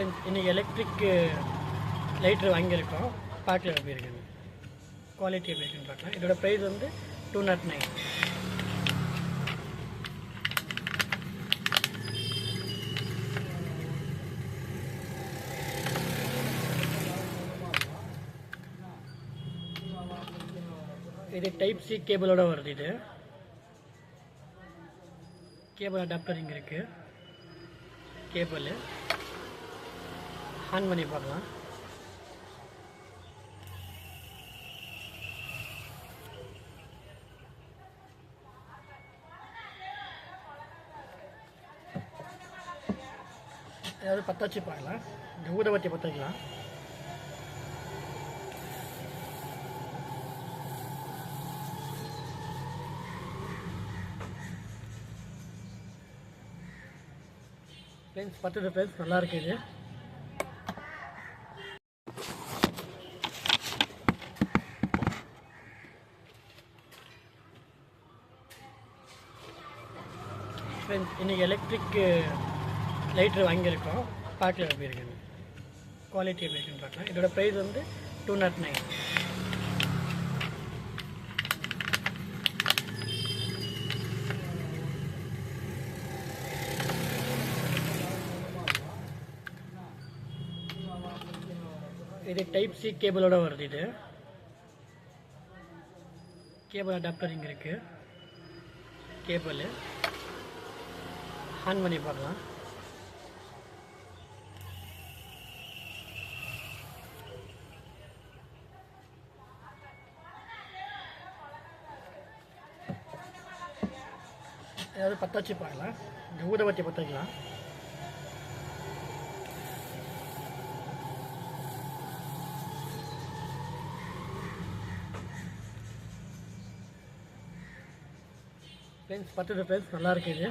Friends, இன்றைக்கி electric lighter வாங்கியிருக்கோம். பார்க்கலாம் எப்படி இருக்குன்னு, குவாலிட்டி எப்படி இருக்குன்னு பார்க்கலாம். இதோட ப்ரைஸ் வந்து 209. இது டைப் சி கேபிளோட வருது. இது கேபிள் அடாப்டர் இங்கே இருக்குது. கேபிள் ஆன் பண்ணி பார்க்கலாம். அதாவது பற்ற வச்சு பார்க்கலாம். இந்த ஊதுபத்தி பற்ற வைக்கலாம். ஃப்ரெண்ட்ஸ், பத்துது ஃப்ரெண்ட்ஸ், நல்லா இருக்குது. ஃப்ரெண்ட்ஸ், இன்றைக்கி எலக்ட்ரிக் லைட்ரு வாங்கியிருக்கோம். பார்க்கலாம் எப்படி இருக்குன்னு, குவாலிட்டி எப்படி இருக்குன்னு பார்க்கலாம். இதோட ப்ரைஸ் வந்து 209. இது டைப் சி கேபிளோட வருது. இது கேபிள் அடாப்டர் இங்கே இருக்குது. கேபிள் ஆன் பண்ணி பார்க்கலாம். அதாவது பற்ற வச்சு பார்க்கலாம். இந்த ஊதுபத்தி பற்ற வைக்கலாம். ஃப்ரெண்ட்ஸ், பத்துது ஃப்ரெண்ட்ஸ், நல்லா இருக்குது.